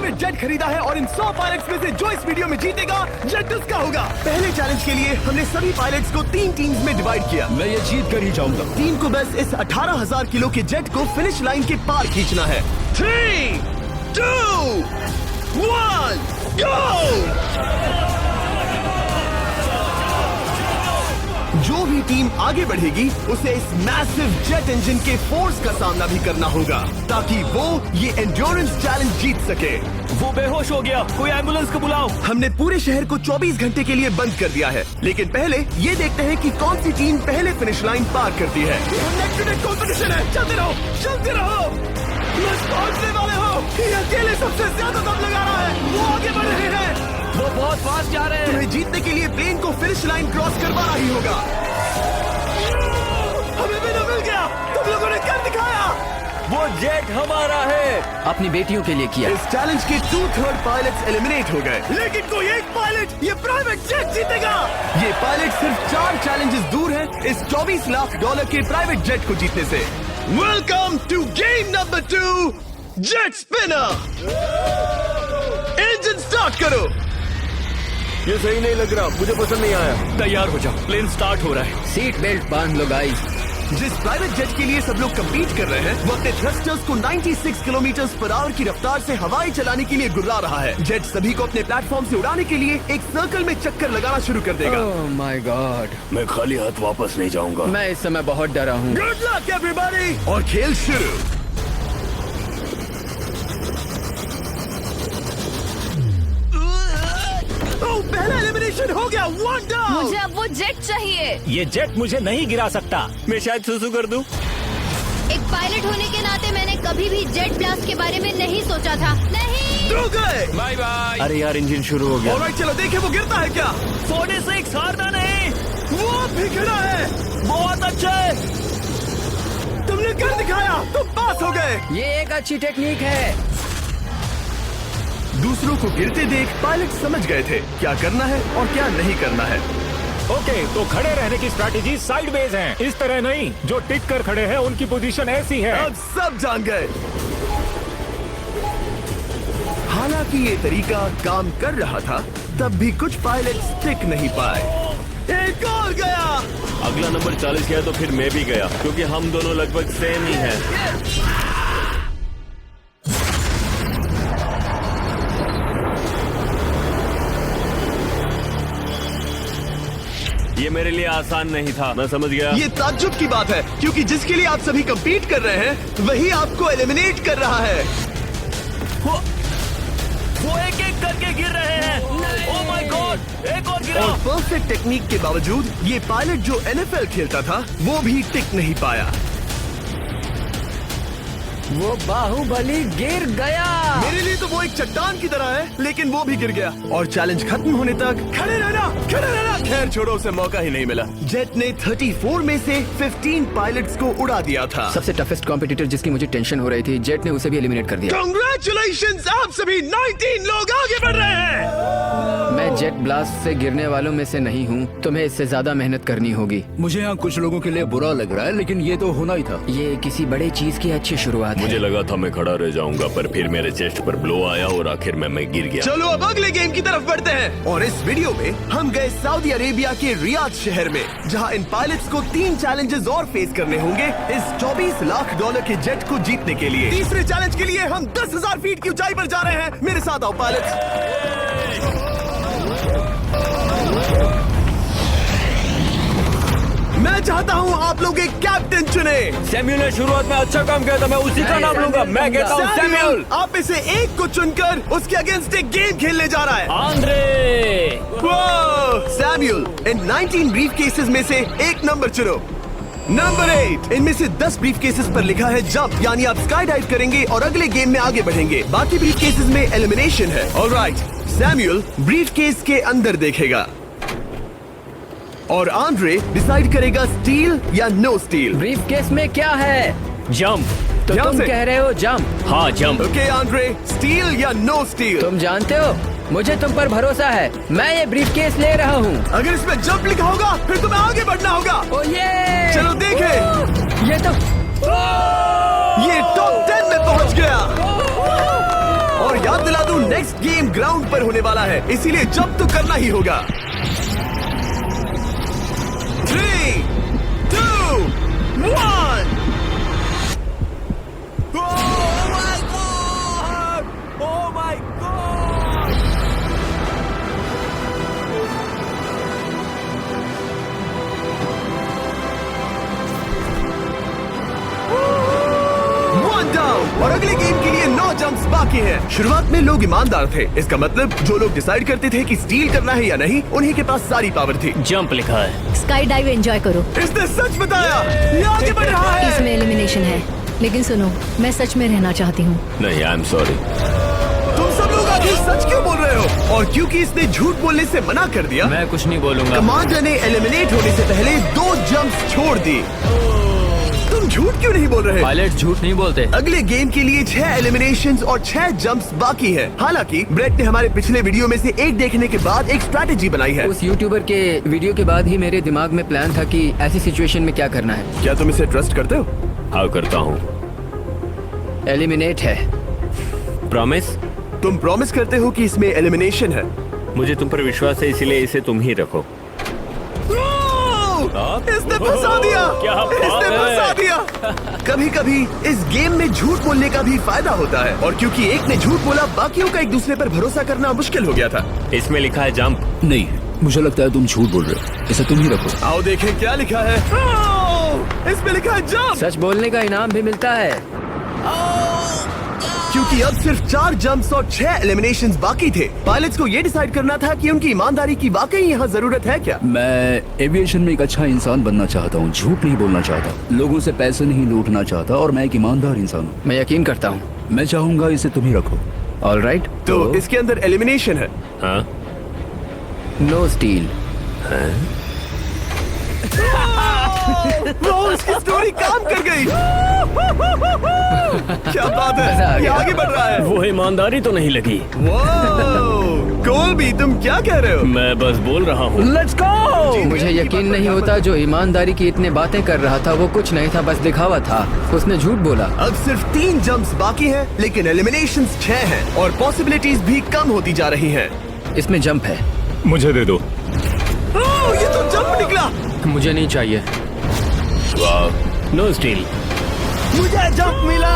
Private jet खरीदा है और इन 100 पायलट्स में से जो इस वीडियो में जीतेगा जेट उसका होगा। पहले चैलेंज के लिए हमने सभी पायलट्स को 3 टीम्स में डिवाइड किया। मैं ये जीत कर ही जाऊंगा। टीम को बस इस 18,000 किलो के जेट को फिनिश लाइन के पार खींचना है। 3, 2, 1, गो! जो भी टीम आगे बढ़ेगी उसे इस मैसिव जेट इंजन के फोर्स का सामना भी करना होगा ताकि वो ये एंड्योरेंस चैलेंज जीत सके। वो बेहोश हो गया, कोई एम्बुलेंस को बुलाओ। हमने पूरे शहर को 24 घंटे के लिए बंद कर दिया है, लेकिन पहले ये देखते हैं कि कौन सी टीम पहले फिनिश लाइन पार करती है। कंपटीशन है, चलते रहो, चलते रहो। पहुंचने वाले हो। ये अकेले सबसे ज्यादा दम लगा रहा है, वो आगे बढ़ रहे हैं। वो बहुत फास्ट जा रहे हैं। तुम्हें जीतने के लिए प्लेन को फिनिश लाइन क्रॉस करवाना ही होगा। हमें भी न मिल गया, तुम लोगों ने कर दिखाया। वो जेट हमारा है। अपनी बेटियों के लिए किया। इस चैलेंज के 2/3 पायलट्स एलिमिनेट हो गए, लेकिन कोई एक पायलट ये प्राइवेट जेट जीतेगा। ये पायलट सिर्फ 4 चैलेंजेस दूर है इस $24 लाख के प्राइवेट जेट को जीतने से। Welcome to game number 2, jet spinner. Engine start करो। ये सही नहीं लग रहा, मुझे पसंद नहीं आया। तैयार हो जाओ, प्लेन स्टार्ट हो रहा है। सीट बेल्ट बांध लो गाइस। जिस प्राइवेट जेट के लिए सब लोग कम्पीट कर रहे हैं वो अपने थ्रस्टर्स को 96 किलोमीटर पर आवर की रफ्तार से हवाई चलाने के लिए गुर्रा रहा है। जेट सभी को अपने प्लेटफॉर्म से उड़ाने के लिए एक सर्कल में चक्कर लगाना शुरू कर देगा। ओह माय गॉड, मैं खाली हाथ वापस नहीं जाऊंगा। मैं इस समय बहुत डरा हूँ। Good luck everybody. और खेल शुरू। पहला एलिमिनेशन हो गया, 1 डाउन। मुझे अब वो जेट चाहिए। ये जेट मुझे नहीं गिरा सकता। मैं शायद सुसु कर दूं। एक पायलट होने के नाते मैंने कभी भी जेट ब्लास्ट के बारे में नहीं सोचा था। नहीं। दो गए। Bye bye. अरे यार, इंजन शुरू हो गया। ऑलराइट, चलो देखें वो गिरता है क्या। 46 हारना नहीं। वो भी खड़ा है। बहुत अच्छे। तुमने कर दिखाया, तुम पास हो गए। ये एक अच्छी टेक्निक है। दूसरों को गिरते देख पायलट समझ गए थे क्या करना है और क्या नहीं करना है। ओके, तो खड़े रहने की स्ट्रैटेजी साइडवेज है, इस तरह नहीं। जो टिक कर खड़े हैं उनकी पोजीशन ऐसी है। अब सब जान गए। हालांकि ये तरीका काम कर रहा था, तब भी कुछ पायलट टिक नहीं पाए। एक और गया। अगला नंबर 40 गया तो फिर मैं भी गया, क्योंकि हम दोनों लगभग सेम ही हैं। ये मेरे लिए आसान नहीं था, मैं समझ गया। ये ताज्जुब की बात है, क्योंकि जिसके लिए आप सभी कंपीट कर रहे हैं वही आपको एलिमिनेट कर रहा है। वो एक एक करके गिर रहे हैं। ओह माय गॉड, एक और गिरा। और परफेक्ट टेक्निक के बावजूद ये पायलट जो NFL खेलता था वो भी टिक नहीं पाया। वो बाहुबली गिर गया। मेरे लिए तो वो एक चट्टान की तरह है, लेकिन वो भी गिर गया। और चैलेंज खत्म होने तक खड़े रहना, खड़े रहना। खैर छोड़ो, उसे मौका ही नहीं मिला। जेट ने 34 में से 15 पायलट्स को उड़ा दिया था। सबसे टफेस्ट कॉम्पिटिटर जिसकी मुझे टेंशन हो रही थी, जेट ने उसे भी एलिमिनेट कर दिया। कांग्रेचुलेशंस, आप सभी 19 लोग आगे बढ़ रहे हैं। मैं जेट ब्लास्ट से गिरने वालों में से नहीं हूँ। तुम्हें इससे ज्यादा मेहनत करनी होगी। मुझे यहाँ कुछ लोगों के लिए बुरा लग रहा है, लेकिन ये तो होना ही था। ये किसी बड़े चीज की अच्छी शुरुआत है। मुझे लगा था मैं खड़ा रह जाऊंगा, पर फिर मेरे चेस्ट पर ब्लो आया और आखिर में मैं गिर गया। चलो अब अगले गेम की तरफ बढ़ते हैं। और इस वीडियो में हम गए सऊदी अरेबिया के रियाद शहर में, जहां इन पायलट्स को 3 चैलेंजेस और फेस करने होंगे इस $24 लाख के जेट को जीतने के लिए। तीसरे चैलेंज के लिए हम 10,000 फीट की ऊंचाई पर जा रहे हैं। मेरे साथ आओ पायलट्स। मैं चाहता हूँ आप लोग एक कैप्टन चुने। सैम्यूल ने शुरुआत में अच्छा काम किया था, मैं उसी का नाम लूंगा। मैं कहता हूँ सैम्यूल। आप में से एक को चुनकर उसके अगेंस्ट एक गेम खेलने जा रहा है। आंद्रे। सैम्यूल, इन 19 ब्रीफ केसेस में से एक नंबर चुनो। नंबर 8। इनमें से 10 ब्रीफ केसेस पर लिखा है जंप, यानी आप स्काई डाइव करेंगे और अगले गेम में आगे बढ़ेंगे। बाकी ब्रीफ केसेस में एलिमिनेशन है। ऑलराइट, सैम्यूल ब्रीफ केस के अंदर देखेगा और आंद्रे डिसाइड करेगा स्टील या नो स्टील। ब्रीफ केस में क्या है? जंप। तो तुम कह रहे हो जंप? हाँ जंप। ओके आंद्रे, स्टील या नो स्टील? तुम जानते हो, मुझे तुम पर भरोसा है। मैं ये ब्रीफ केस ले रहा हूँ। अगर इसमें जंप लिखा होगा फिर तुम्हें आगे बढ़ना होगा। ओ ये चलो देखें। ये तो ये टॉप 10 में पहुंच गया। और याद दिला दूं, नेक्स्ट गेम ग्राउंड पर होने वाला है, इसीलिए जंप तो करना ही होगा। 3, 2, 1। और अगले गेम के लिए 9 जंप्स बाकी हैं। शुरुआत में लोग ईमानदार थे, इसका मतलब जो लोग डिसाइड करते थे कि स्टील करना है या नहीं, उन्हीं के पास सारी पावर थी। जंप लिखा है। स्काई डाइव एंजॉय करो। इसने सच बताया, ये आगे बढ़ रहा है। इसमें एलिमिनेशन है, लेकिन सुनो, मैं सच में रहना चाहती हूँ। नहीं, आई एम सॉरी। तुम सब लोग आखिर सच क्यों बोल रहे हो? और क्योंकि इसने झूठ बोलने से मना कर दिया, मैं कुछ नहीं बोलूंगा। कमांडर ने एलिमिनेट होने से पहले 2 जंप्स छोड़ दी। तुम झूठ क्यों नहीं बोल रहे? पायलट झूठ नहीं बोलते। अगले गेम के लिए 6 एलिमिनेशंस और 6 जंप्स बाकी है। हालांकि ब्रेट ने हमारे पिछले वीडियो में से एक देखने के बाद एक स्ट्रैटेजी बनाई है। उस यूट्यूबर के वीडियो के बाद ही मेरे दिमाग में प्लान था कि ऐसी सिचुएशन में क्या करना है। क्या तुम इसे ट्रस्ट करते हो? हाँ, करता हूँ। एलिमिनेट है। प्रॉमिस? तुम प्रॉमिस करते हो कि इसमें एलिमिनेशन है? मुझे तुम पर विश्वास है, इसलिए इसे तुम ही रखो। इसने फंसा दिया। क्या बात इसने है? फंसा दिया। कभी कभी इस गेम में झूठ बोलने का भी फायदा होता है, और क्योंकि एक ने झूठ बोला, बाकियों का एक दूसरे पर भरोसा करना मुश्किल हो गया था। इसमें लिखा है जंप। नहीं, मुझे लगता है तुम झूठ बोल रहे हो। इसे तुम ही रखो। आओ देखें क्या लिखा है। इसमें लिखा है जंप। सच बोलने का इनाम भी मिलता है। क्योंकि अब सिर्फ 4 जंप्स और 6 एलिमिनेशंस बाकी थे, पायलट्स को ये डिसाइड करना था कि उनकी ईमानदारी की वाकई यहाँ जरूरत है क्या। मैं एविएशन में एक अच्छा इंसान बनना चाहता हूँ, झूठ नहीं बोलना चाहता, लोगों से पैसे नहीं लूटना चाहता, और मैं एक ईमानदार इंसान हूँ। मैं यकीन करता हूँ। मैं चाहूंगा इसे तुम ही रखो। All right. तो इसके अंदर एलिमिनेशन है। हाँ, नो स्टील। उसकी स्टोरी काम कर गई। क्या बात मजा आ है, ये गया। आगे बढ़ रहा है। वो ईमानदारी तो नहीं लगी। कोलबी, तुम क्या कह रहे हो? मैं बस बोल रहा हूँ। Let's go. मुझे यकीन नहीं होता, जो ईमानदारी की इतने बातें कर रहा था वो कुछ नहीं था, बस दिखावा था। उसने झूठ बोला। अब सिर्फ 3 जंप्स बाकी हैं, लेकिन एलिमिनेशंस 6 हैं, और पॉसिबिलिटीज भी कम होती जा रही हैं। इसमें जंप है। मुझे दे दो। ये तो जंप निकला। मुझे नहीं चाहिए। No steel. मुझे जंप मिला।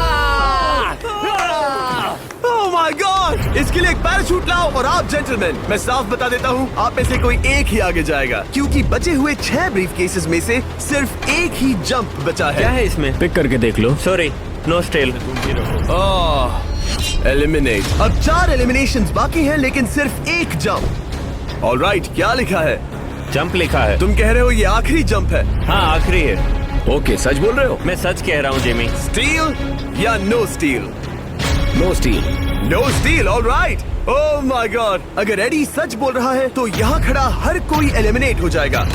ओह माय गॉड! इसके लिए एक पैराशूट लाओ। और आप जेंटलमैन, मैं साफ बता देता हूँ, आप में से कोई एक ही आगे जाएगा, क्योंकि बचे हुए 6 ब्रीफ केसेस में से सिर्फ एक ही जंप बचा क्या है। है इसमें? पिक करके देख लो। Sorry, no steel. एलिमिनेट। अब 4 एलिमिनेशंस बाकी हैं, लेकिन सिर्फ एक जंप। ऑलराइट, क्या लिखा है? जंप लिखा है। तुम कह रहे हो ये आखिरी जंप है? हाँ, आखिरी है। ओके, सच बोल रहे हो? मैं सच कह रहा हूँ जिमी। स्टील या no steal? No steal. No steal. Alright. Oh my god! अगर एडी सच बोल रहा है तो यहाँ खड़ा हर कोई एलिमिनेट हो जाएगा।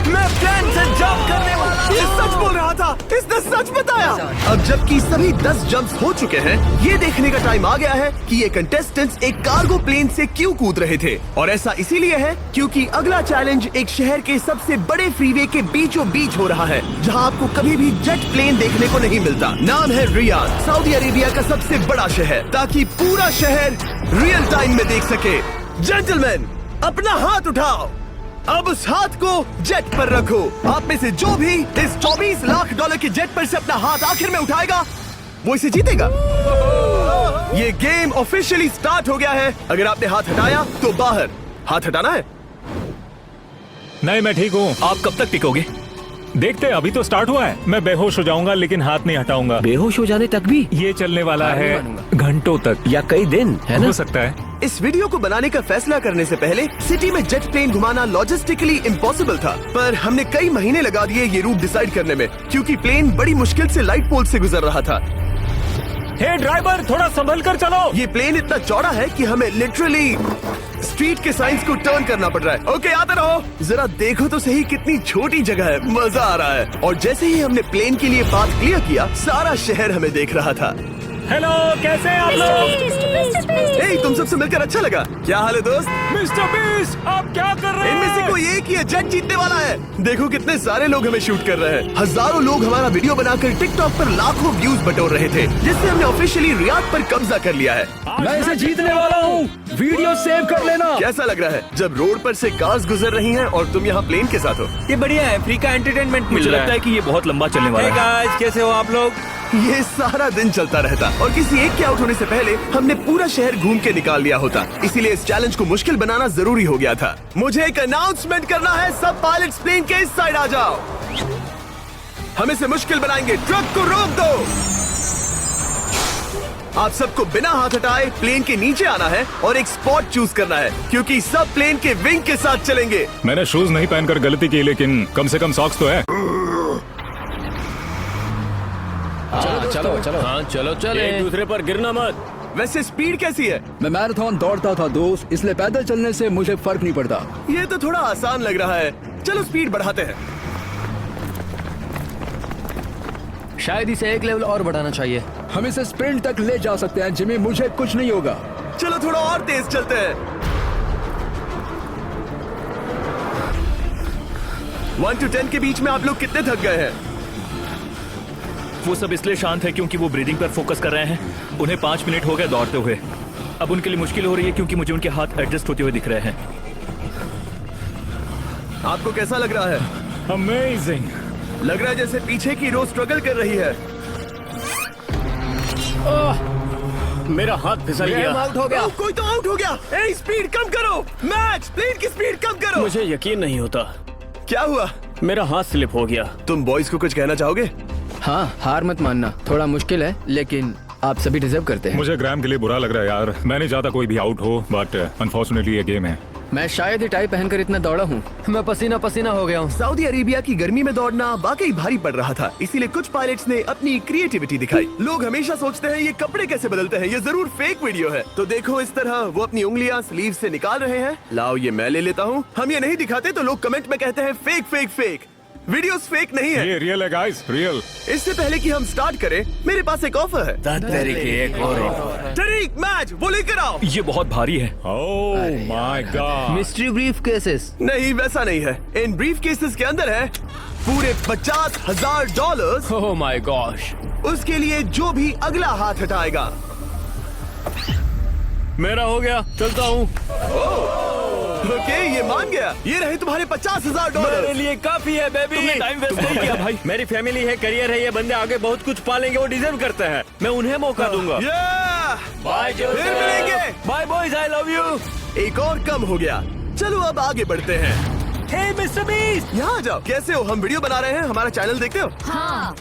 मैं प्लान से जंप करने वाला। ये सच बोल रहा था, इसने सच बताया। अब जबकि सभी 10 जंप्स हो चुके हैं, ये देखने का टाइम आ गया है कि ये कंटेस्टेंट्स एक कार्गो प्लेन से क्यों कूद रहे थे। और ऐसा इसीलिए है क्योंकि अगला चैलेंज एक शहर के सबसे बड़े फ्रीवे के बीचों बीच हो रहा है, जहां आपको कभी भी जेट प्लेन देखने को नहीं मिलता। नाम है रियाद, सऊदी अरेबिया का सबसे बड़ा शहर, ताकि पूरा शहर रियल टाइम में देख सके। जेंटलमैन, अपना हाथ उठाओ। अब उस हाथ को जेट पर रखो। आप में से जो भी इस 24 लाख डॉलर के जेट पर से अपना हाथ आखिर में उठाएगा, वो इसे जीतेगा। ये गेम ऑफिशियली स्टार्ट हो गया है। अगर आपने हाथ हटाया तो बाहर। हाथ हटाना है। नहीं, मैं ठीक हूँ। आप कब तक टिकोगे? देखते हैं, अभी तो स्टार्ट हुआ है। मैं बेहोश हो जाऊंगा, लेकिन हाथ नहीं हटाऊंगा। बेहोश हो जाने तक भी? ये चलने वाला हार नहीं है मानूंगा। घंटों तक, या कई दिन, है ना? हो सकता है। इस वीडियो को बनाने का फैसला करने से पहले सिटी में जेट प्लेन घुमाना लॉजिस्टिकली इम्पॉसिबल था, पर हमने कई महीने लगा दिए ये रूट डिसाइड करने में, क्योंकि प्लेन बड़ी मुश्किल से लाइट पोल से गुजर रहा था। हे ड्राइवर, थोड़ा संभल कर चलो। ये प्लेन इतना चौड़ा है कि हमें लिटरली स्ट्रीट के साइंस को टर्न करना पड़ रहा है। ओके, आते रहो। जरा देखो तो सही कितनी छोटी जगह है, मजा आ रहा है। और जैसे ही हमने प्लेन के लिए पाथ क्लियर किया, सारा शहर हमें देख रहा था। हेलो, कैसे हैं आप लोग? तुम सबसे मिलकर अच्छा लगा। क्या हाल है दोस्त? मिस्टर बीस्ट, आप क्या कर इनमें से कोई एक ही है जेट जीतने वाला है। देखो कितने सारे लोग हमें शूट कर रहे हैं। हजारों लोग हमारा वीडियो बनाकर टिकटॉक पर लाखों व्यूज बटोर रहे थे, जिससे हमने ऑफिशियली रियाद पर कब्जा कर लिया है। मैं इसे जीतने वाला हूँ। वीडियो सेव कर लेना। कैसा लग रहा है जब रोड पर से कार्स गुजर रही हैं और तुम यहाँ प्लेन के साथ हो? ये बढ़िया है, फ्री का एंटरटेनमेंट मुझे मिल रहा लगता है कि ये बहुत लंबा चलने वाला है। गाइस, कैसे हो आप लोग? ये सारा दिन चलता रहता और किसी एक के आउट होने से पहले हमने पूरा शहर घूम के निकाल लिया होता। इसीलिए इस चैलेंज को मुश्किल बनाना जरूरी हो गया था। मुझे एक अनाउंसमेंट करना है, सब पायलट्स प्लेन के इस साइड आ जाओ। हम इसे मुश्किल बनाएंगे, ट्रक को रोक दो। आप सबको बिना हाथ हटाए प्लेन के नीचे आना है और एक स्पॉट चूज करना है, क्योंकि सब प्लेन के विंग के साथ चलेंगे। मैंने शूज नहीं पहनकर गलती की, लेकिन कम से कम सॉक्स तो है। चलो चलो। हाँ चलो चले, एक दूसरे पर गिरना मत। वैसे स्पीड कैसी है? मैं मैराथन दौड़ता था दोस्त, इसलिए पैदल चलने से मुझे फर्क नहीं पड़ता। ये तो थोड़ा आसान लग रहा है। चलो स्पीड बढ़ाते हैं। शायद इसे एक लेवल और बढ़ाना चाहिए। हम इसे स्प्रिंट तक ले जा सकते हैं जिमी, मुझे कुछ नहीं होगा। चलो थोड़ा और तेज चलते हैं। 1 to 10 के बीच में आप लोग कितने थक गए हैं? वो सब इसलिए शांत है क्योंकि वो ब्रीदिंग पर फोकस कर रहे हैं। उन्हें 5 मिनट हो गए दौड़ते हुए। अब उनके लिए मुश्किल हो रही है क्योंकि मुझे उनके हाथ एडजस्ट होते हुए दिख रहे हैं। आपको कैसा लग रहा है? अमेजिंग। लग रहा है जैसे पीछे की रो स्ट्रगल कर रही है। मेरा हाथ फिसल गया। आउट हो गया। कोई तो आउट हो गया। ए, स्पीड कम करो। मैक्स, प्लेन की स्पीड कम करो। मुझे यकीन नहीं होता, क्या हुआ? मेरा हाथ स्लिप हो गया। तुम बॉयज को कुछ कहना चाहोगे? हाँ, हार मत मानना। थोड़ा मुश्किल है, लेकिन आप सभी डिजर्व करते हैं। मुझे ग्राम के लिए बुरा लग रहा है यार। मैं नहीं चाहता कोई भी आउट हो, बट अनफॉर्चुनेटली ये गेम है। मैं शायद ही टाई पहनकर इतना दौड़ा हूँ। मैं पसीना पसीना हो गया हूँ। सऊदी अरेबिया की गर्मी में दौड़ना वाकई भारी पड़ रहा था, इसीलिए कुछ पायलट्स ने अपनी क्रिएटिविटी दिखाई। लोग हमेशा सोचते हैं ये कपड़े कैसे बदलते हैं, ये जरूर फेक वीडियो है। तो देखो इस तरह वो अपनी उंगलियां स्लीव से निकाल रहे हैं। लाओ ये मैं ले लेता हूँ। हम ये नहीं दिखाते तो लोग कमेंट में कहते हैं fake fake fake. Videos fake नहीं है। ये रियल है गाइस, रियल। इससे पहले कि हम स्टार्ट करें, मेरे पास एक ऑफर है। तरीक, मैच वो लेकर आओ। ये बहुत भारी है। ओह my God. Mystery brief cases. नहीं, वैसा नहीं है। इन ब्रीफ केसेस के अंदर है पूरे $50,000। Oh my gosh. उसके लिए जो भी अगला हाथ हटाएगा। मेरा हो गया, चलता हूँ। ओके, ये मान गया। ये रहे तुम्हारे $50,000। मेरे लिए काफी है बेबी। तुमने टाइम वेस्ट नहीं किया भाई। मेरी फैमिली है, करियर है, ये बंदे आगे बहुत कुछ पालेंगे, वो डिजर्व करते हैं। मैं उन्हें मौका दूंगा। बाय, फिर मिलेंगे। Bye boys, I love you. एक और कम हो गया। चलो अब आगे बढ़ते हैं। हे मिस्टर बीस्ट, यहाँ आ जाओ। कैसे हो? हम वीडियो बना रहे हैं, हमारा चैनल देखते हो? हाँ,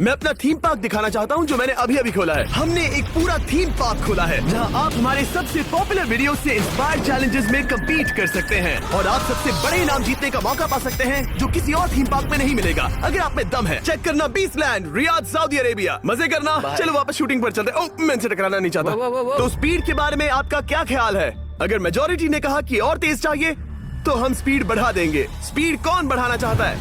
मैं अपना थीम पार्क दिखाना चाहता हूँ जो मैंने अभी अभी खोला है। हमने एक पूरा थीम पार्क खोला है जहाँ आप हमारे सबसे पॉपुलर वीडियो से इंस्पायर्ड चैलेंजेस में कम्पीट कर सकते हैं और आप सबसे बड़े इनाम जीतने का मौका पा सकते हैं जो किसी और थीम पार्क में नहीं मिलेगा। अगर आप में दम है, चेक करना बीचलैंड, रियाद, सऊदी अरेबिया। मजे करना। चलो वापस शूटिंग पर चलते। ओह, मैं इनसे टकराना नहीं चाहता। तो स्पीड के बारे में आपका क्या ख्याल है? अगर मेजोरिटी ने कहा कि और तेज चाहिए तो हम स्पीड बढ़ा देंगे। स्पीड कौन बढ़ाना चाहता है?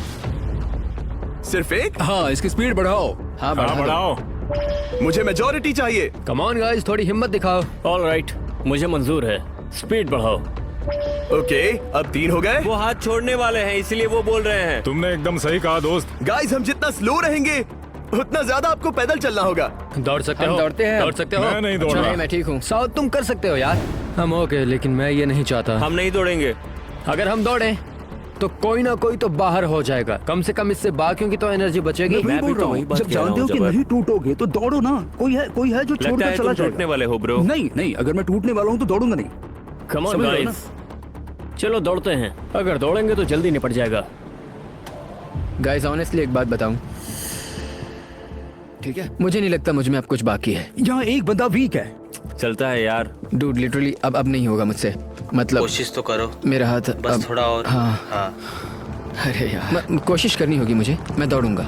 सिर्फ एक? हाँ, इसकी स्पीड बढ़ाओ। हाँ, हाँ, बढ़ाओ। मुझे मेजोरिटी चाहिए। कम ऑन गाइस, थोड़ी हिम्मत दिखाओ। ऑलराइट, मुझे मंजूर है। स्पीड बढ़ाओ। ओके, अब 3 हो गए। वो हाथ छोड़ने वाले हैं, इसलिए वो बोल रहे हैं। तुमने एकदम सही कहा दोस्त। गाइस, हम जितना स्लो रहेंगे उतना ज्यादा आपको पैदल चलना होगा। दौड़ सकते हम हो? दौड़ते हैं। दौड़ सकते हो? मैं नहीं दौड़ अच्छा, रहा। नहीं, मैं ठीक हूँ। साउथ, तुम कर सकते हो यार। हम ओके, लेकिन मैं ये नहीं चाहता। हम नहीं दौड़ेंगे। अगर हम दौड़े तो कोई ना कोई तो बाहर हो जाएगा। कम से कम इससे बाकियों की तो एनर्जी बचेगी। मैं भी बोल तो रहा वही हूँ, बात जब कह रहा जानते हो हूँ, कि जबर। नहीं टूटोगे तो दौड़ो ना। कोई है जो लगता छोड़कर है चला तुम टूटने जाएगा। वाले हो ब्रो। नहीं, अगर मैं टूटने वाला हूँ तो दौड़ूंगा नहीं। कम ऑन समझ रहे हो गाइस, चलो दौड़ते हैं। अगर दौड़ेंगे तो जल्दी निपट जाएगा। गाइस, ऑनेस्टली एक बात बताऊं, ठीक है, मुझे नहीं लगता मुझ में अब कुछ बाकी है। यहाँ एक बंदा वीक है। चलता है यार। डूड, लिटरली अब नहीं होगा मुझसे। मतलब कोशिश तो करो, मेरा हाथ बस अब, थोड़ा और। हाँ। अरे यार, कोशिश करनी होगी मुझे। मैं दौड़ूंगा।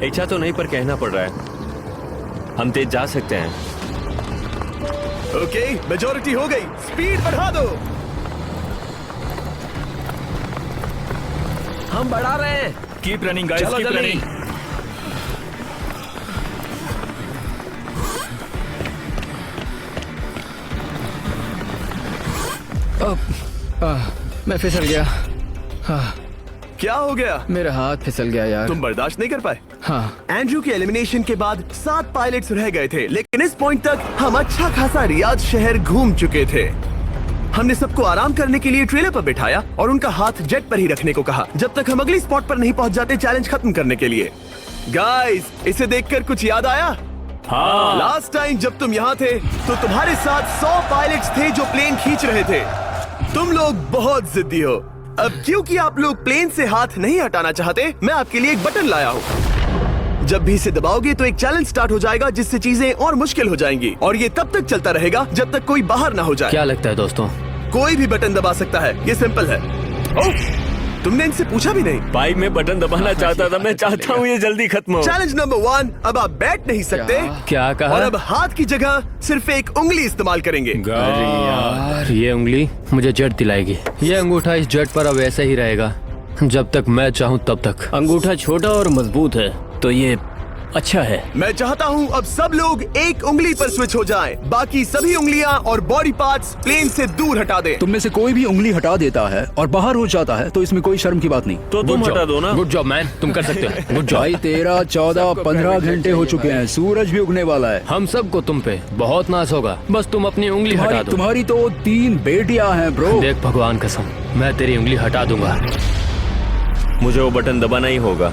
इच्छा तो नहीं, पर कहना पड़ रहा है। हम तेज जा सकते हैं। ओके, मेजोरिटी हो गई। स्पीड बढ़ा दो। हम बढ़ा रहे हैं। Keep running guys, keep running. मैं फिसल गया। क्या हो गया? मेरा हाथ फिसल गया यार। तुम बर्दाश्त नहीं कर पाए? हाँ। एंड्रू के एलिमिनेशन के बाद 7 पायलट्स रह गए थे, लेकिन इस पॉइंट तक हम अच्छा खासा रियाद शहर घूम चुके थे। हमने सबको आराम करने के लिए ट्रेलर पर बिठाया और उनका हाथ जेट पर ही रखने को कहा जब तक हम अगली स्पॉट पर नहीं पहुंच जाते चैलेंज खत्म करने के लिए। गाइस, इसे देखकर कुछ याद आया? हाँ। लास्ट टाइम जब तुम यहाँ थे तो तुम्हारे साथ 100 पायलट्स थे जो प्लेन खींच रहे थे। तुम लोग बहुत जिद्दी हो। अब क्योंकि आप लोग प्लेन से हाथ नहीं हटाना चाहते, मैं आपके लिए एक बटन लाया हूँ। जब भी इसे दबाओगे तो एक चैलेंज स्टार्ट हो जाएगा जिससे चीजें और मुश्किल हो जाएंगी और ये तब तक चलता रहेगा जब तक कोई बाहर ना हो जाए। क्या लगता है दोस्तों? कोई भी बटन दबा सकता है, ये सिंपल है। ओह, तुमने इनसे पूछा भी नहीं। भाई मैं बटन दबाना चाहता था, मैं चाहता हूँ ये जल्दी खत्म हो। चैलेंज नंबर 1, अब आप बैठ नहीं सकते। क्या कहा? और अब हाथ की जगह सिर्फ एक उंगली इस्तेमाल करेंगे। अरे यार, ये उंगली मुझे जट दिलाएगी। ये अंगूठा इस जट पर अब ऐसा ही रहेगा जब तक मैं चाहूँ तब तक। अंगूठा छोटा और मजबूत है तो ये अच्छा है। मैं चाहता हूँ अब सब लोग एक उंगली पर स्विच हो जाएं। बाकी सभी उंगलियां और बॉडी पार्ट्स प्लेन से दूर हटा दें। तुम में से कोई भी उंगली हटा देता है और बाहर हो जाता है तो इसमें कोई शर्म की बात नहीं। तो तुम हटा दो ना। गुड जॉब मैन, तुम कर सकते हो। गुड जॉब भाई 13, 14, 15 घंटे हो चुके हैं, सूरज भी उगने वाला है। हम सबको तुम पे बहुत नाज होगा, बस तुम अपनी उंगली हटा दो। तुम्हारी तो 3 बेटियां हैं ब्रो। देख भगवान कसम, मैं तेरी उंगली हटा दूंगा। मुझे वो बटन दबाना ही होगा।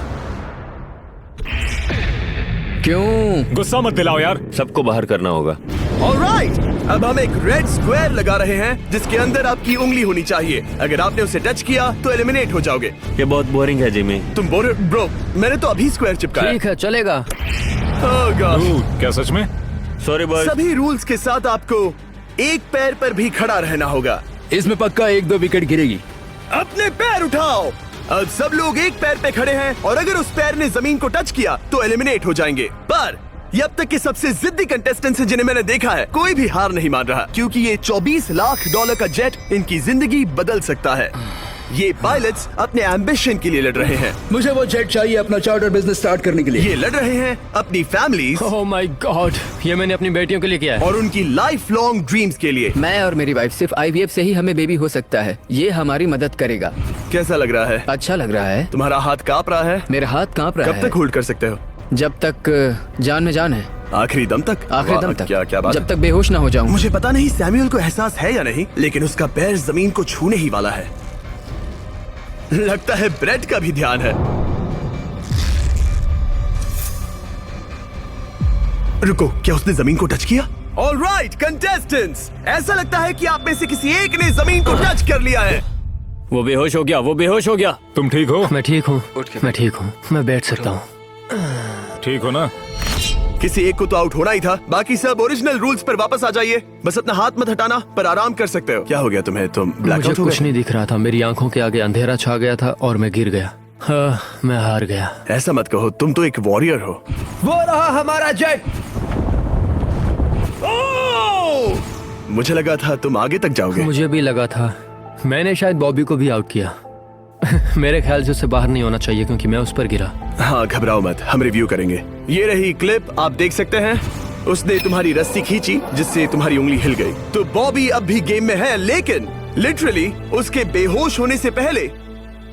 क्यों? गुस्सा मत दिलाओ यार। सबको बाहर करना होगा। ऑलराइट, अब हम एक रेड स्क्वायर लगा रहे हैं जिसके अंदर आपकी उंगली होनी चाहिए। अगर आपने उसे टच किया तो एलिमिनेट हो जाओगे। ये बहुत बोरिंग है जिमी। तुम बोल रहे ब्रो, मैंने तो अभी स्क्वायर चिपकाया। ठीक है, चलेगा। Oh gosh। क्या सच में? Sorry boy. सभी रूल्स के साथ आपको एक पैर पर भी खड़ा रहना होगा। इसमें पक्का 1-2 विकेट गिरेगी। अपने पैर उठाओ। अब सब लोग एक पैर पे खड़े हैं और अगर उस पैर ने जमीन को टच किया तो एलिमिनेट हो जाएंगे। पर ये अब तक के सबसे जिद्दी कंटेस्टेंट्स हैं जिन्हें मैंने देखा है। कोई भी हार नहीं मान रहा क्योंकि ये $24 लाख का जेट इनकी जिंदगी बदल सकता है। ये पायलट्स अपने एम्बिशन के लिए लड़ रहे हैं। मुझे वो जेट चाहिए अपना चार्टर बिजनेस स्टार्ट करने के लिए। ये लड़ रहे हैं अपनी फैमिलीज ओह माय गॉड, ये मैंने अपनी बेटियों के लिए किया है। और उनकी लाइफ लॉन्ग ड्रीम्स के लिए। मैं और मेरी वाइफ सिर्फ IVF से ही हमें बेबी हो सकता है। ये हमारी मदद करेगा। कैसा लग रहा है? अच्छा लग रहा है। तुम्हारा हाथ कांप रहा है? मेरा हाथ कांप रहा कब है। तक होल्ड कर सकते हो? जब तक जान में जान है। आखिरी दम तक? आखिरी दम वाह, तक। क्या बात जब है। तक बेहोश ना हो जाऊं। मुझे पता नहीं सैमुअल को एहसास है या नहीं, लेकिन उसका पैर जमीन को छूने ही वाला है। लगता है ब्रेड का भी ध्यान है। रुको, क्या उसने जमीन को टच किया? ऑलराइट कंटेस्टेंट्स, ऐसा लगता है कि आप में से किसी एक ने जमीन को टच कर लिया है। वो बेहोश हो गया, वो बेहोश हो गया। तुम ठीक हो? मैं ठीक हूँ, मैं ठीक हूँ, मैं बैठ सकता हूँ। ठीक हो ना? किसी एक को तो आउट होना ही था। बाकी सब ओरिजिनल रूल्स पर वापस आ जाइए। बस अपना हाथ मत हटाना, पर आराम कर सकते हो। क्या हो गया तुम्हें? तुम मुझे ब्लैकआउट हो कुछ गए? नहीं दिख रहा था, मेरी आंखों के आगे अंधेरा छा गया था और मैं गिर गया। हाँ, मैं हार गया। ऐसा मत कहो, तुम तो एक वॉरियर हो। वो रहा हमारा जेट। मुझे लगा था तुम आगे तक जाओगे। मुझे भी लगा था। मैंने शायद बॉबी को भी आउट किया। मेरे ख्याल से उसे बाहर नहीं होना चाहिए क्योंकि मैं उस पर गिरा। हाँ, घबराओ मत, हम रिव्यू करेंगे। ये रही क्लिप, आप देख सकते हैं। उसने तुम्हारी रस्सी खींची जिससे तुम्हारी उंगली हिल गई। तो बॉबी अब भी गेम में है, लेकिन लिटरली उसके बेहोश होने से पहले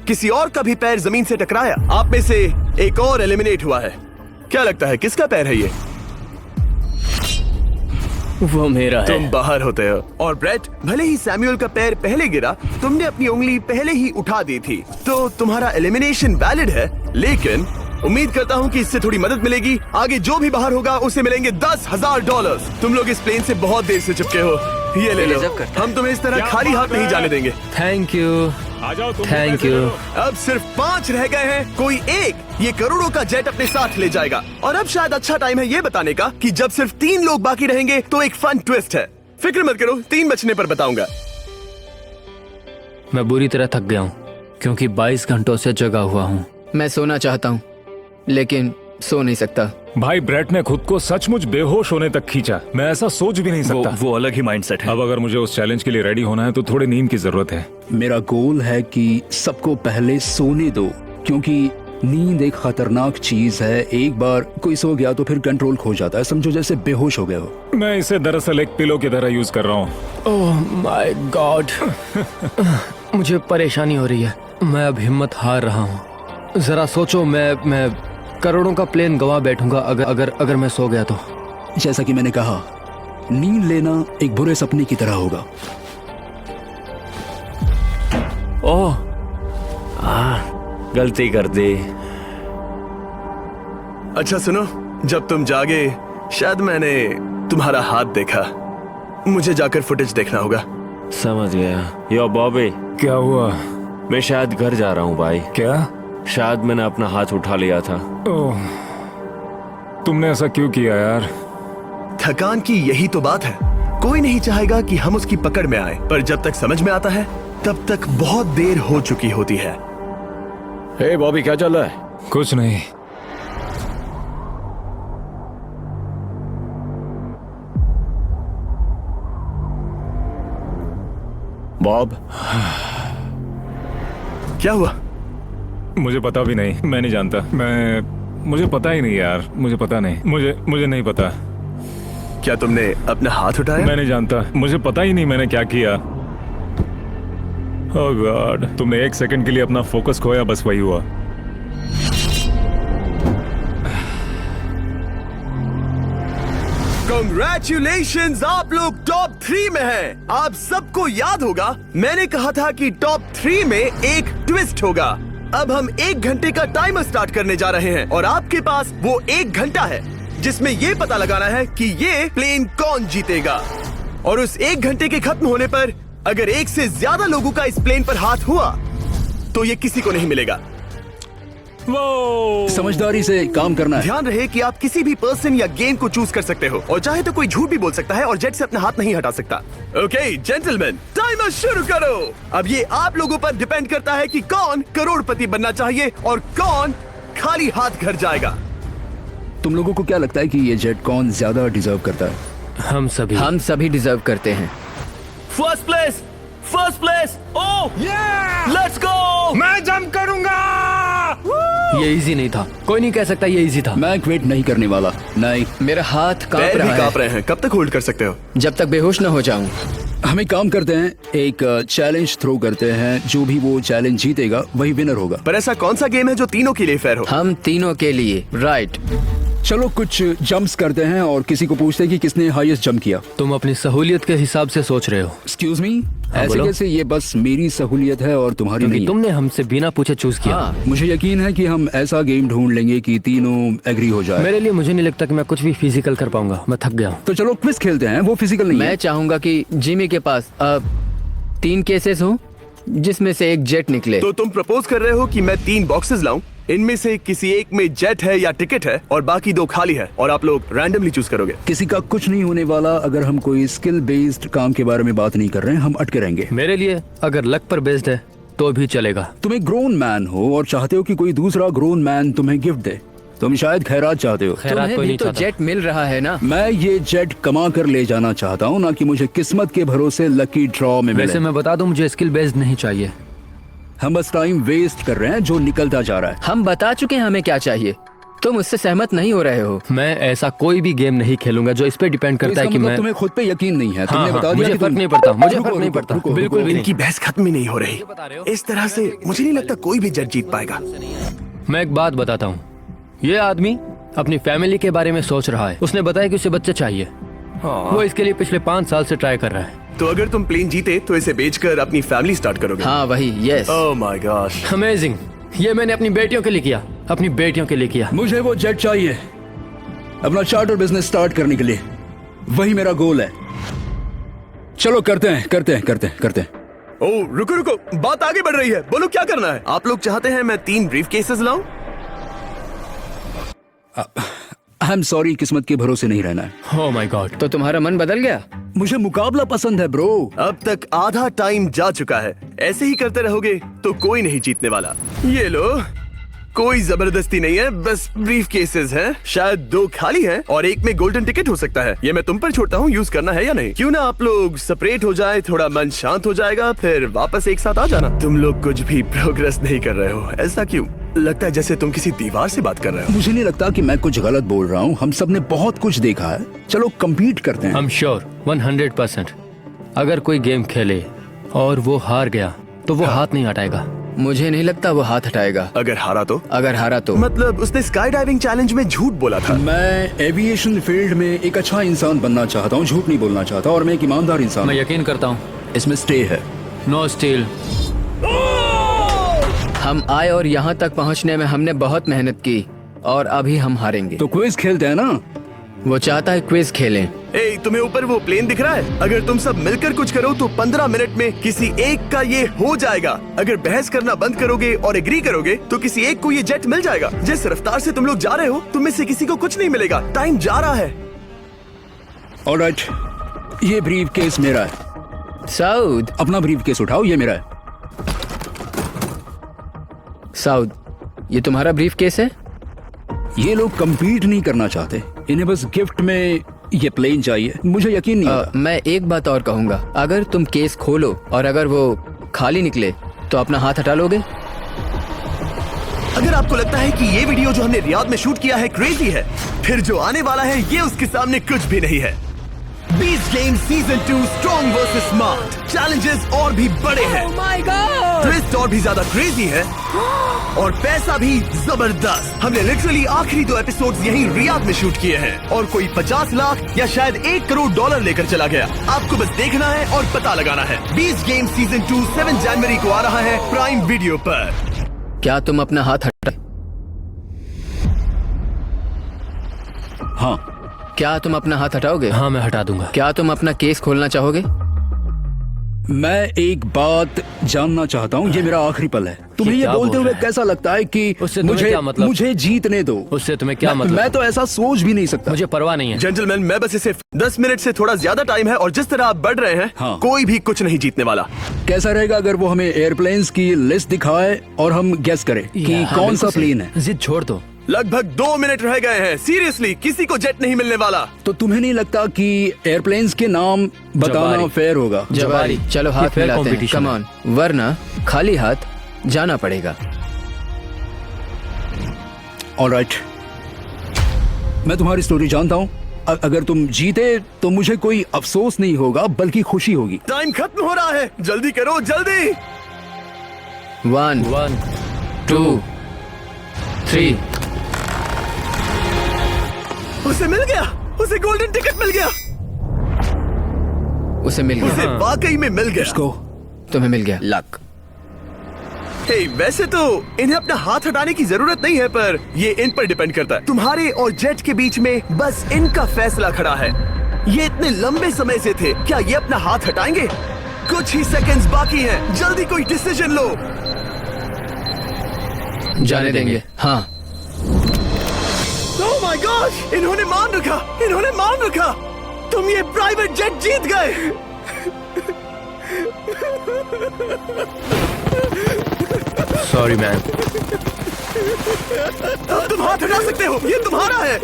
किसी और का भी पैर जमीन से टकराया। आप में से एक और एलिमिनेट हुआ है। क्या लगता है किसका पैर है ये? वो मेरा है। तुम बाहर होते हो। और ब्रेट, भले ही सैमुअल का पैर पहले गिरा, तुमने अपनी उंगली पहले ही उठा दी थी, तो तुम्हारा एलिमिनेशन वैलिड है। लेकिन उम्मीद करता हूँ कि इससे थोड़ी मदद मिलेगी। आगे जो भी बाहर होगा उसे मिलेंगे $10,000। तुम लोग इस प्लेन से बहुत देर से चिपके हो। ये ले लो, हम तुम्हें इस तरह खाली हाथ नहीं जाने देंगे। थैंक यू, आ जाओ तुम। Thank you. अब सिर्फ 5 रह गए हैं। कोई एक ये करोड़ों का जेट अपने साथ ले जाएगा। और अब शायद अच्छा टाइम है ये बताने का कि जब सिर्फ 3 लोग बाकी रहेंगे तो एक फन ट्विस्ट है। फिक्र मत करो, 3 बचने पर बताऊंगा। मैं बुरी तरह थक गया हूँ क्योंकि 22 घंटों से जगा हुआ हूँ। मैं सोना चाहता हूँ लेकिन सो नहीं सकता। भाई ब्रेट ने खुद को सचमुच बेहोश होने तक खींचा। मैं ऐसा सोच भी नहीं सकता। वो अलग ही माइंडसेट है। अब अगर मुझे उस चैलेंज के लिए रेडी होना है तो थोड़ी नींद की जरूरत है। मेरा गोल है कि सबको पहले सोने दो, क्योंकि नींद एक खतरनाक चीज है। एक बार कोई सो गया तो फिर कंट्रोल खो जाता है, समझो जैसे बेहोश हो गए हो। मैं इसे दरअसल एक पिलो की तरह यूज कर रहा हूँ। ओह माय गॉड, मुझे परेशानी हो रही है। मैं अब हिम्मत हार रहा हूँ। जरा सोचो, मैं करोड़ों का प्लेन गवा बैठूंगा अगर मैं सो गया तो। जैसा कि मैंने कहा, नींद लेना एक बुरे सपने की तरह होगा। ओह, गलती कर दी। अच्छा सुनो, जब तुम जागे शायद मैंने तुम्हारा हाथ देखा। मुझे जाकर फुटेज देखना होगा। समझ गया। यो बॉबी, क्या हुआ? मैं शायद घर जा रहा हूँ भाई। क्या? शायद मैंने अपना हाथ उठा लिया था। ओह, तुमने ऐसा क्यों किया यार? थकान की यही तो बात है। कोई नहीं चाहेगा कि हम उसकी पकड़ में आए, पर जब तक समझ में आता है तब तक बहुत देर हो चुकी होती है। हे बॉबी, क्या चल रहा है? कुछ नहीं। बॉब, क्या हुआ? मुझे पता भी नहीं, मैं नहीं जानता। मुझे पता ही नहीं यार, मुझे पता नहीं। मुझे नहीं पता। क्या तुमने अपना हाथ उठाया? मैं नहीं जानता, मुझे पता ही नहीं मैंने क्या किया। ओह गॉड, तुमने एक सेकंड के लिए अपना फोकस खोया, बस वही हुआ। Congratulations, आप लोग टॉप 3 में हैं। आप सबको याद होगा मैंने कहा था कि टॉप 3 में एक ट्विस्ट होगा। अब हम 1 घंटे का टाइमर स्टार्ट करने जा रहे हैं और आपके पास वो 1 घंटा है जिसमें ये पता लगाना है कि ये प्लेन कौन जीतेगा। और उस 1 घंटे के खत्म होने पर अगर एक से ज्यादा लोगों का इस प्लेन पर हाथ हुआ तो ये किसी को नहीं मिलेगा। समझदारी से काम करना है। ध्यान रहे कि आप किसी भी पर्सन या गेम को चूज कर सकते हो और चाहे तो कोई झूठ भी बोल सकता है और जेट से अपना हाथ नहीं हटा सकता। ओके जेंटलमैन, टाइमर शुरू करो। अब ये आप लोगों पर डिपेंड करता है कि कौन करोड़पति बनना चाहिए और कौन खाली हाथ घर जाएगा। तुम लोगों को क्या लगता है कि ये जेट कौन ज्यादा डिजर्व करता है? हम सभी डिजर्व करते हैं। First place, first place. Oh let's go. मैं जंप करूंगा। ये इजी नहीं था, कोई नहीं कह सकता ये इजी था। मैं क्विट नहीं करने वाला। नहीं, मेरा हाथ कांप पैर भी रहा कांप है। रहे हैं। कब तक होल्ड कर सकते हो? जब तक बेहोश न हो जाऊं। हम एक काम करते हैं, एक चैलेंज थ्रो करते हैं। जो भी वो चैलेंज जीतेगा वही विनर होगा। पर ऐसा कौन सा गेम है जो तीनों के लिए फेयर हो? हम तीनों के लिए। राइट। चलो कुछ जंप्स करते हैं और किसी को पूछते हैं कि किसने हाईएस्ट जंप किया। तुम अपनी सहूलियत के हिसाब से सोच रहे हो। एक्सक्यूज मी, ऐसे बोलो। कैसे? ये बस मेरी सहूलियत है और तुम्हारी क्योंकि नहीं। तुमने हमसे बिना पूछे चूज किया। हाँ, मुझे यकीन है कि हम ऐसा गेम ढूंढ लेंगे कि तीनों एग्री हो जाए। मेरे लिए मुझे नहीं लगता कि मैं कुछ भी फिजिकल कर पाऊंगा, मैं थक गया हूँ। तो चलो क्विज खेलते हैं। वो फिजिकल नहीं मैं है। चाहूंगा कि जिमी के पास अब 3 केसेस हो जिसमें से एक जेट निकले। तो तुम प्रपोज कर रहे हो कि मैं 3 बॉक्सेस लाऊं, इनमें से किसी एक में जेट है या टिकट है और बाकी 2 खाली है और आप लोग रैंडमली चूज करोगे। किसी का कुछ नहीं होने वाला। अगर हम कोई स्किल बेस्ड काम के बारे में बात नहीं कर रहे हैं, हम अटके रहेंगे। मेरे लिए अगर लक पर बेस्ड है तो भी चलेगा। तुम एक ग्रोन मैन हो और चाहते हो कि कोई दूसरा ग्रोन मैन तुम्हें गिफ्ट दे। तुम शायद खैरात चाहते हो। खैरात तुम्हें कोई भी नहीं तो चाहता। जेट मिल रहा है ना। मैं ये जेट कमा कर ले जाना चाहता हूँ, ना कि मुझे किस्मत के भरोसे लकी ड्रॉ में वैसे मिले। मैं बता दूं, मुझे स्किल बेस्ड नहीं चाहिए। हम बस टाइम वेस्ट कर रहे हैं जो निकलता जा रहा है। हम बता चुके हैं हमें क्या चाहिए। तुम उससे सहमत नहीं हो रहे हो। मैं ऐसा कोई भी गेम नहीं खेलूंगा जो इस पे डिपेंड तो करता है इसका कि मतलब मैं तुम्हें खुद पे यकीन नहीं है। हाँ, तुमने बता हाँ, दिया मुझे कि फर्क तुम- नहीं पड़ता, मुझे रुको, फर्क नहीं रुको, पड़ता, रुको, बिल्कुल रुको। भी इनकी बहस खत्म ही नहीं हो रही। बता रहे हो? इस तरह से मुझे नहीं लगता कोई भी जज जीत पाएगा। मैं एक बात बताता हूँ, ये आदमी अपनी फैमिली के बारे में सोच रहा है। उसने बताया कि उसे बच्चे चाहिए। वो इसके लिए पिछले 5 साल से ट्राई कर रहा है। तो अगर तुम प्लेन जीते तो इसे बेचकर अपनी फैमिली स्टार्ट करोगे। हाँ वही, yes. Oh my gosh, amazing. ये मैंने अपनी बेटियों के लिए किया, अपनी बेटियों के लिए किया। मुझे वो जेट चाहिए अपना चार्टर बिजनेस स्टार्ट करने के लिए। वही मेरा गोल है। चलो करते हैं, करते हैं, करते हैं, करते हैं। ओह रुको रुको, बात आगे बढ़ रही है। बोलो क्या करना है? आप लोग चाहते हैं मैं 3 ब्रीफ केसेस लाऊं? आई एम सॉरी, किस्मत के भरोसे नहीं रहना है। ओह माय गॉड। तो तुम्हारा मन बदल गया? मुझे मुकाबला पसंद है ब्रो। अब तक आधा टाइम जा चुका है। ऐसे ही करते रहोगे तो कोई नहीं जीतने वाला। ये लो, कोई जबरदस्ती नहीं है, बस ब्रीफ केसेस हैं। शायद 2 खाली हैं और एक में गोल्डन टिकट हो सकता है। ये मैं तुम पर छोड़ता हूँ, यूज करना है या नहीं। क्यों ना आप लोग सेपरेट हो जाए, थोड़ा मन शांत हो जाएगा, फिर वापस एक साथ आ जाना। तुम लोग कुछ भी प्रोग्रेस नहीं कर रहे हो, ऐसा क्यों? लगता है जैसे तुम किसी दीवार से बात कर रहे हो। मुझे नहीं लगता कि मैं कुछ गलत बोल रहा हूँ। हम सब ने बहुत कुछ देखा है। चलो कम्पीट करते हैं। I'm sure 100%। अगर कोई गेम खेले और वो हार गया तो वो हाथ नहीं हटाएगा। मुझे नहीं लगता वो हाथ हटाएगा। अगर हारा तो? अगर हारा तो मतलब उसने स्काई डाइविंग चैलेंज में झूठ बोला था। मैं एविएशन फील्ड में एक अच्छा इंसान बनना चाहता हूँ, झूठ नहीं बोलना चाहता, और मैं एक ईमानदार इंसान मैं हूँ। यकीन करता हूँ। इसमें स्टे है। No steal. हम आए और यहाँ तक पहुँचने में हमने बहुत मेहनत की और अभी हम हारेंगे। तो क्विज खेलते हैं ना? वो चाहता है क्विज खेलें। ए, तुम्हें ऊपर वो प्लेन दिख रहा है? अगर तुम सब मिलकर कुछ करो तो 15 मिनट में किसी एक का ये हो जाएगा। अगर बहस करना बंद करोगे और एग्री करोगे तो किसी एक को ये जेट मिल जाएगा। जिस रफ्तार से तुम लोग जा रहे हो तुम में से किसी को कुछ नहीं मिलेगा। टाइम जा रहा है। ऑलराइट, ये ब्रीफ केस मेरा है। साउद, अपना ब्रीफ केस उठाओ, ये मेरा है। साउद, ये तुम्हारा ब्रीफ केस है? ये लोग compete नहीं करना चाहते, इन्हें बस गिफ्ट में ये प्लेन चाहिए। मुझे यकीन नहीं होता। मैं एक बात और कहूंगा, अगर तुम केस खोलो और अगर वो खाली निकले तो अपना हाथ हटा लोगे? अगर आपको लगता है कि ये वीडियो जो हमने रियाद में शूट किया है क्रेजी है, फिर जो आने वाला है ये उसके सामने कुछ भी नहीं है। Beast game season 2 strong versus smart challenges और भी बड़े हैं। ट्विस्ट और भी ज्यादा क्रेजी है और पैसा भी जबरदस्त। हमने लिटरली आखिरी 2 एपिसोड्स यहीं रियाद में शूट किए हैं और कोई 50 लाख या शायद $1 करोड़ लेकर चला गया। आपको बस देखना है और पता लगाना है। बीस्ट गेम सीजन 2 7 जनवरी को आ रहा है प्राइम वीडियो पर। क्या तुम अपना हाथ हटा? हाँ। क्या तुम अपना हाथ हटाओगे? हाँ, मैं हटा दूंगा। क्या तुम अपना केस खोलना चाहोगे? मैं एक बात जानना चाहता हूँ, ये मेरा आखिरी पल है। तुम्हें ये क्या बोलते बोल हुए रहा है? कैसा लगता है कि उससे तुम्हें क्या मतलब? मुझे जीतने दो? उससे तुम्हें क्या मतलब? मैं तो ऐसा सोच भी नहीं सकता। मुझे परवाह नहीं है। जेंटलमैन, मैं बस इसे 10 मिनट से थोड़ा ज्यादा टाइम है और जिस तरह आप बढ़ रहे हैं हाँ। कोई भी कुछ नहीं जीतने वाला। कैसा रहेगा अगर वो हमें एयरप्लेन्स की लिस्ट दिखाए और हम गेस करें कि हाँ, कौन सा बिल्कुल सही। प्लेन है? जिद छोड़ दो। लगभग 2 मिनट रह गए हैं। सीरियसली किसी को जेट नहीं मिलने वाला। तो तुम्हें नहीं लगता कि एयरप्लेन्स के नाम बताना जवारी। फेयर होगा? जवारी, चलो ये हाथ fair मिलाते हैं। competition कम है। ऑन, वरना खाली हाथ जाना पड़ेगा। ऑलराइट, मैं तुम्हारी स्टोरी जानता हूँ। अगर तुम जीते तो मुझे कोई अफसोस नहीं होगा बल्कि खुशी होगी। टाइम खत्म हो रहा है, जल्दी करो जल्दी। 1 1 2 3 उसे मिल गया, उसे गोल्डन टिकट मिल गया। उसे मिल उसे गया। वाकई में मिल गया। इसको तुम्हें मिल गया। लक। हे, वैसे तो इन्हें अपना हाथ हटाने की जरूरत नहीं है, पर ये इन पर डिपेंड करता है। तुम्हारे और जेट के बीच में बस इनका फैसला खड़ा है। ये इतने लंबे समय से थे, क्या ये अपना हाथ हटाएंगे? कुछ ही सेकंड्स बाकी हैं, जल्दी कोई डिसीजन लो। जाने देंगे। हाँ। ओह माय गॉश, इन्होंने मान रखा, इन्होंने मान रखा। तुम ये प्राइवेट जेट जीत गए। Sorry man. अब तुम हाथ हटा सकते हो, ये तुम्हारा है,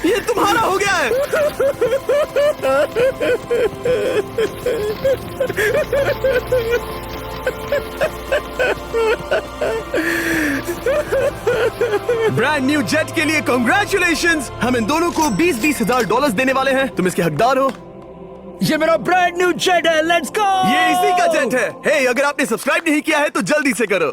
ये तुम्हारा हो गया है। ब्रांड न्यू जेट के लिए कांग्रेचुलेशंस। हम इन दोनों को 20-20 हजार डॉलर्स देने वाले हैं। तुम इसके हकदार हो। ये मेरा ब्रांड न्यू जेट है, लेट्स गो। ये इसी का जेट है। हे, अगर आपने सब्सक्राइब नहीं किया है तो जल्दी से करो।